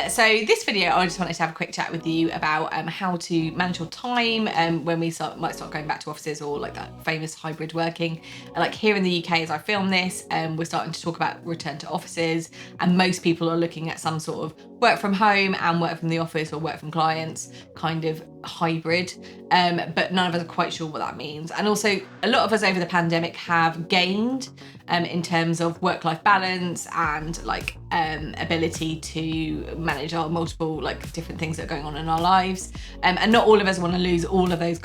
So this video, I just wanted to have a quick chat with you about how to manage your time when we might start going back to offices, or like that famous hybrid working. Like here in the UK, as I film this, we're starting to talk about return to offices, and most people are looking at some sort of work from home and work from the office, or work from clients, kind of hybrid. But none of us are quite sure what that means. And also, a lot of us over the pandemic have gained in terms of work-life balance and like ability to manage our multiple like different things that are going on in our lives. And not all of us want to lose all of those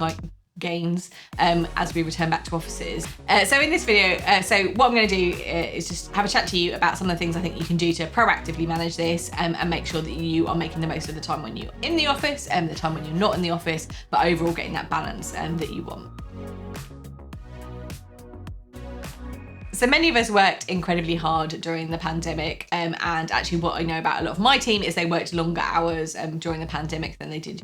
gains as we return back to offices. So in this video, so what I'm going to do is just have a chat to you about some of the things I think you can do to proactively manage this and make sure that you are making the most of the time when you're in the office and the time when you're not in the office, but overall getting that balance that you want. So many of us worked incredibly hard during the pandemic, and actually what I know about a lot of my team is they worked longer hours during the pandemic than they did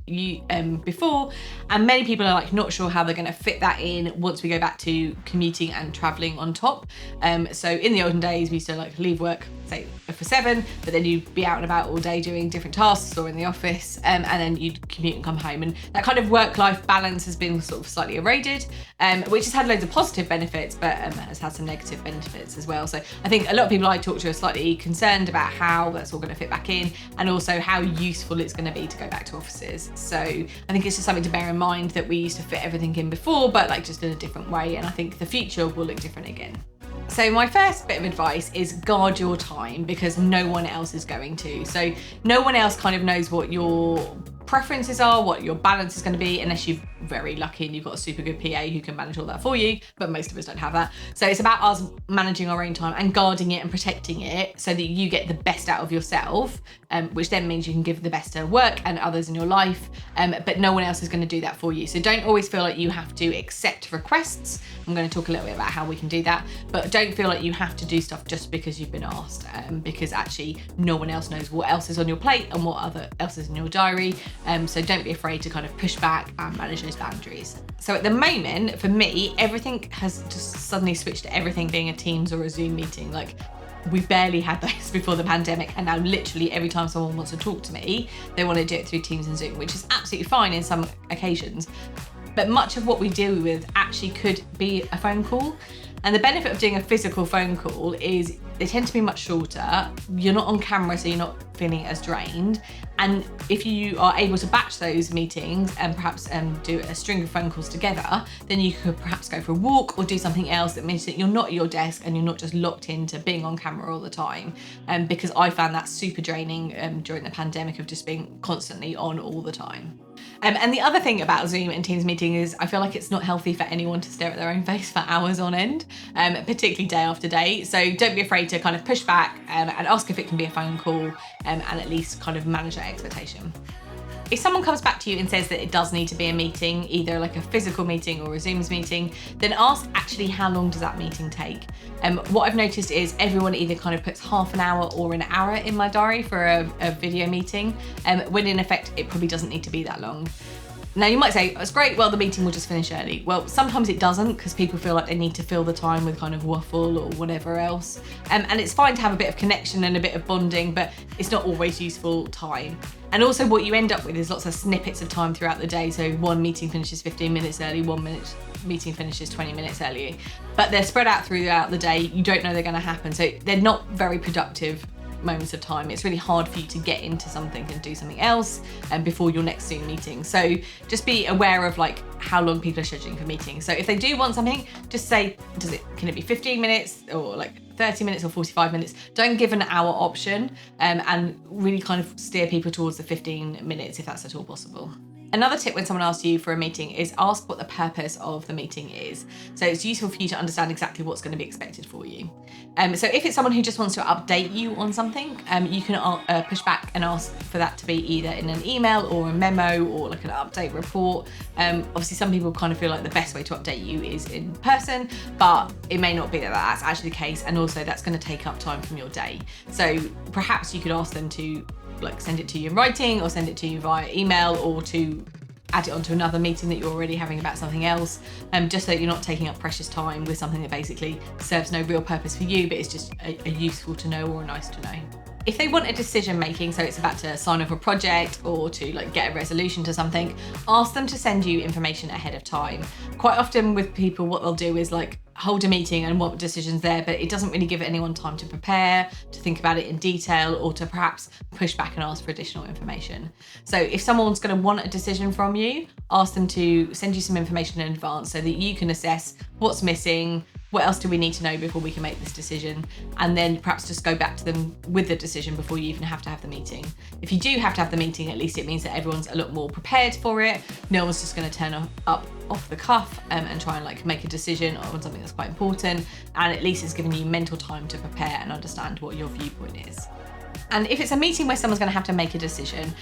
before, and many people are like not sure how they're going to fit that in once we go back to commuting and travelling on top. So in the olden days, we used to like leave work, say for 7, but then you'd be out and about all day doing different tasks or in the office, and then you'd commute and come home, and that kind of work-life balance has been sort of slightly eroded, which has had loads of positive benefits, but has had some negative benefits as well. So I think a lot of people I talk to are slightly concerned about how that's all going to fit back in, and also how useful it's going to be to go back to offices. So I think it's just something to bear in mind, that we used to fit everything in before, but like just in a different way, and I think the future will look different again. So my first bit of advice is guard your time, because no one else is going to. So no one else kind of knows what your preferences are, what your balance is going to be, unless you're very lucky and you've got a super good PA who can manage all that for you, but most of us don't have that. So it's about us managing our own time and guarding it and protecting it so that you get the best out of yourself, which then means you can give the best to work and others in your life, but no one else is going to do that for you. So don't always feel like you have to accept requests. I'm going to talk a little bit about how we can do that, but don't feel like you have to do stuff just because you've been asked, because actually no one else knows what else is on your plate and what else is in your diary. So don't be afraid to kind of push back and manage those boundaries. So at the moment, for me, everything has just suddenly switched to everything being a Teams or a Zoom meeting. Like, we barely had those before the pandemic, and now literally every time someone wants to talk to me, they want to do it through Teams and Zoom, which is absolutely fine in some occasions. But much of what we deal with actually could be a phone call. And the benefit of doing a physical phone call is they tend to be much shorter. You're not on camera, so you're not feeling as drained. And if you are able to batch those meetings and perhaps do a string of phone calls together, then you could perhaps go for a walk or do something else that means that you're not at your desk and you're not just locked into being on camera all the time. Because I found that super draining during the pandemic, of just being constantly on all the time. And the other thing about Zoom and Teams meeting is I feel like it's not healthy for anyone to stare at their own face for hours on end, particularly day after day. So don't be afraid to kind of push back and ask if it can be a phone call, and at least kind of manage that expectation. If someone comes back to you and says that it does need to be a meeting, either like a physical meeting or a Zooms meeting, then ask actually how long does that meeting take? What I've noticed is everyone either kind of puts half an hour or an hour in my diary for a video meeting, when in effect it probably doesn't need to be that long. Now you might say, that's great, well the meeting will just finish early. Well, sometimes it doesn't, because people feel like they need to fill the time with kind of waffle or whatever else. And it's fine to have a bit of connection and a bit of bonding, but it's not always useful time. And also what you end up with is lots of snippets of time throughout the day. So one meeting finishes 15 minutes early, meeting finishes 20 minutes early, but they're spread out throughout the day. You don't know they're going to happen. So they're not very productive moments of time. It's really hard for you to get into something and do something else before your next Zoom meeting. So just be aware of like how long people are scheduling for meetings. So if they do want something, just say, can it be 15 minutes or like 30 minutes or 45 minutes? Don't give an hour option, and really kind of steer people towards the 15 minutes if that's at all possible. Another tip when someone asks you for a meeting is ask what the purpose of the meeting is. So it's useful for you to understand exactly what's going to be expected for you. So if it's someone who just wants to update you on something, you can push back and ask for that to be either in an email or a memo or like an update report. Obviously some people kind of feel like the best way to update you is in person, but it may not be that that's actually the case, and also that's going to take up time from your day. So perhaps you could ask them to like send it to you in writing, or send it to you via email, or to add it onto another meeting that you're already having about something else, just so that you're not taking up precious time with something that basically serves no real purpose for you, but it's just a useful to know or a nice to know. If they want a decision making, so it's about to sign off a project or to like get a resolution to something, ask them to send you information ahead of time. Quite often with people, what they'll do is like hold a meeting and want decisions there, but it doesn't really give anyone time to prepare, to think about it in detail, or to perhaps push back and ask for additional information. So if someone's going to want a decision from you, ask them to send you some information in advance so that you can assess what's missing, what else do we need to know before we can make this decision, and then perhaps just go back to them with the decision before you even have to have the meeting. If you do have to have the meeting, at least it means that everyone's a lot more prepared for it. No one's just going to turn up off the cuff and try and like make a decision on something that's quite important, and at least it's giving you mental time to prepare and understand what your viewpoint is. And if it's a meeting where someone's going to have to make a decision,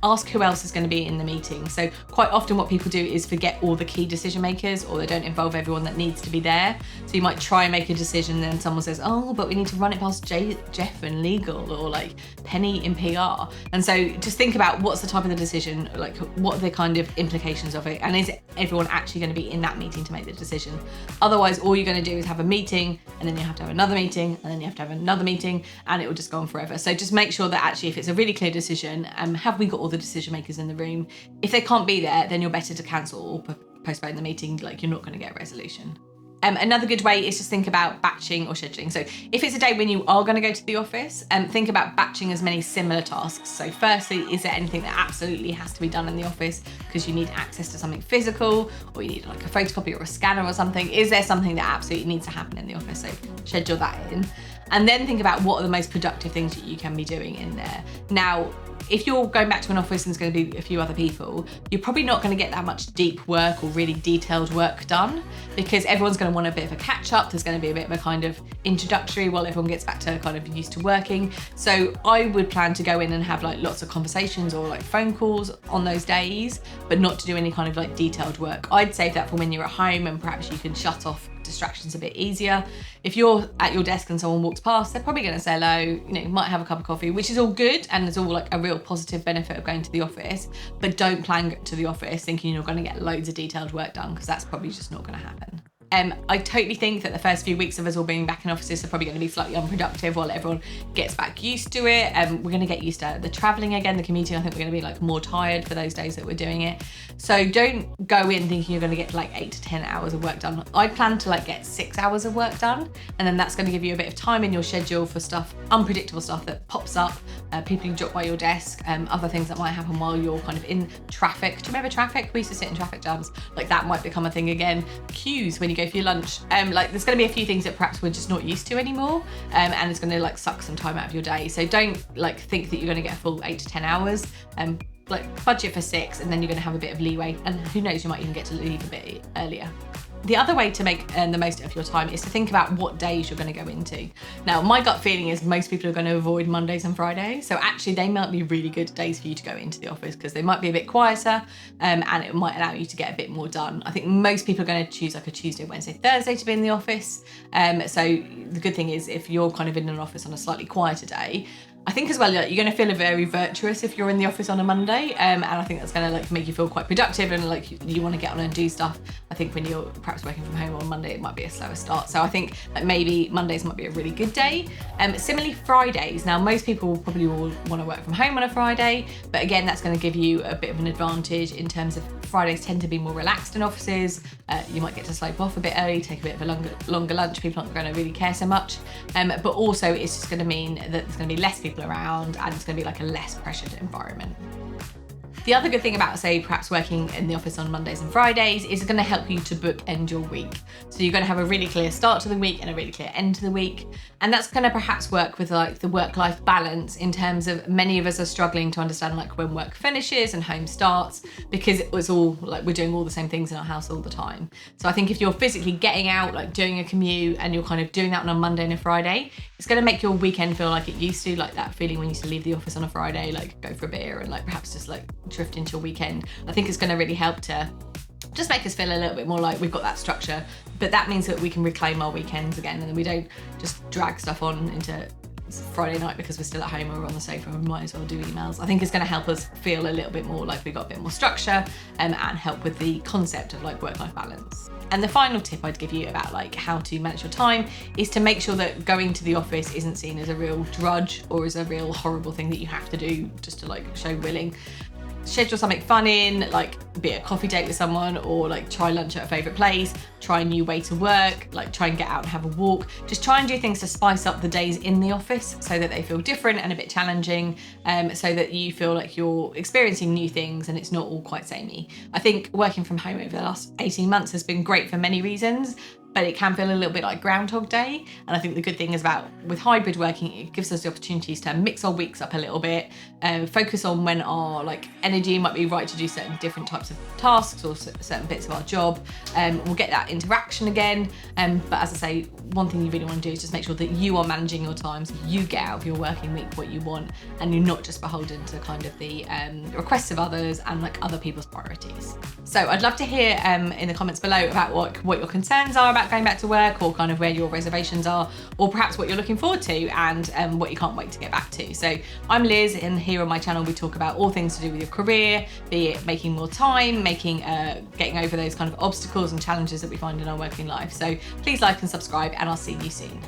ask who else is going to be in the meeting. So quite often what people do is forget all the key decision makers, or they don't involve everyone that needs to be there. So you might try and make a decision and then someone says, oh, but we need to run it past Jeff in legal, or like Penny in PR. And so just think about what's the type of the decision, like what are the kind of implications of it, and is everyone actually going to be in that meeting to make the decision? Otherwise, all you're going to do is have a meeting, and then you have to have another meeting, and then you have to have another meeting, and it will just go on forever. So just make sure that actually if it's a really clear decision, have we got all the decision makers in the room? If they can't be there, then you're better to cancel or postpone the meeting, like you're not going to get a resolution. Another good way is just think about batching or scheduling. So if it's a day when you are going to go to the office, think about batching as many similar tasks. So firstly, is there anything that absolutely has to be done in the office because you need access to something physical, or you need like a photocopy or a scanner or something? Is there something that absolutely needs to happen in the office? So schedule that in. And then think about what are the most productive things that you can be doing in there. Now, if you're going back to an office and there's going to be a few other people, you're probably not going to get that much deep work or really detailed work done, because everyone's going to want a bit of a catch up. There's going to be a bit of a kind of introductory while everyone gets back to kind of used to working. So I would plan to go in and have like lots of conversations or like phone calls on those days, but not to do any kind of like detailed work. I'd save that for when you're at home and perhaps you can shut off distractions a bit easier. If you're at your desk and someone walks past, they're probably going to say hello, you might have a cup of coffee, which is all good and it's all like a real positive benefit of going to the office, but don't plan to the office thinking you're going to get loads of detailed work done, because that's probably just not going to happen. I totally think that the first few weeks of us all being back in offices are probably going to be slightly unproductive while everyone gets back used to it. We're going to get used to the traveling again, the commuting. I think we're going to be like more tired for those days that we're doing it. So don't go in thinking you're going to get like 8 to 10 hours of work done. I plan to like get 6 hours of work done, and then that's going to give you a bit of time in your schedule for stuff, unpredictable stuff that pops up, people who drop by your desk, other things that might happen while you're kind of in traffic. Do you remember traffic? We used to sit in traffic jams. Like that might become a thing again. Queues when you go for your lunch. Like there's going to be a few things that perhaps we're just not used to anymore, and it's going to like suck some time out of your day. So don't like think that you're going to get a full 8 to 10 hours. Like budget for 6, and then you're going to have a bit of leeway, and who knows, you might even get to leave a bit earlier. The other way to make the most of your time is to think about what days you're going to go into. Now, my gut feeling is most people are going to avoid Mondays and Fridays. So actually they might be really good days for you to go into the office because they might be a bit quieter, and it might allow you to get a bit more done. I think most people are going to choose like a Tuesday, Wednesday, Thursday to be in the office. So the good thing is if you're kind of in an office on a slightly quieter day, I think as well, you're going to feel very virtuous if you're in the office on a Monday, and I think that's going to like make you feel quite productive and like you want to get on and do stuff. I think when you're perhaps working from home on Monday, it might be a slower start. So I think that maybe Mondays might be a really good day. Similarly, Fridays. Now, most people probably will want to work from home on a Friday, but again, that's going to give you a bit of an advantage in terms of Fridays tend to be more relaxed in offices. You might get to slope off a bit early, take a bit of a longer lunch. People aren't going to really care so much, but also it's just going to mean that there's going to be less people around and it's going to be like a less pressured environment. The other good thing about, say, perhaps working in the office on Mondays and Fridays is it's going to help you to bookend your week. So you're going to have a really clear start to the week and a really clear end to the week. And that's going to perhaps work with like the work-life balance, in terms of many of us are struggling to understand like when work finishes and home starts, because it was all like we're doing all the same things in our house all the time. So I think if you're physically getting out, like doing a commute, and you're kind of doing that on a Monday and a Friday, it's going to make your weekend feel like it used to, like that feeling when you used to leave the office on a Friday, like go for a beer and like perhaps just like drift into your weekend. I think it's going to really help to just make us feel a little bit more like we've got that structure, but that means that we can reclaim our weekends again and we don't just drag stuff on into It's Friday night because we're still at home or we're on the sofa and we might as well do emails. I think it's going to help us feel a little bit more like we've got a bit more structure and help with the concept of like work-life balance. And the final tip I'd give you about like how to manage your time is to make sure that going to the office isn't seen as a real drudge or as a real horrible thing that you have to do just to like show willing. Schedule something fun in, like be it a coffee date with someone or like try lunch at a favourite place, try a new way to work, like try and get out and have a walk. Just try and do things to spice up the days in the office so that they feel different and a bit challenging, so that you feel like you're experiencing new things and it's not all quite samey. I think working from home over the last 18 months has been great for many reasons, but it can feel a little bit like Groundhog Day. And I think the good thing is with hybrid working, it gives us the opportunities to mix our weeks up a little bit, focus on when our like energy might be right to do certain different types of tasks or certain bits of our job. We'll get that interaction again. But as I say, one thing you really want to do is just make sure that you are managing your time so you get out of your working week what you want and you're not just beholden to kind of the requests of others and like other people's priorities. So I'd love to hear in the comments below about what your concerns are about going back to work, or kind of where your reservations are, or perhaps what you're looking forward to and what you can't wait to get back to. So I'm Liz, and here on my channel we talk about all things to do with your career, be it making more time, getting over those kind of obstacles and challenges that we find in our working life. So please like and subscribe, and I'll see you soon.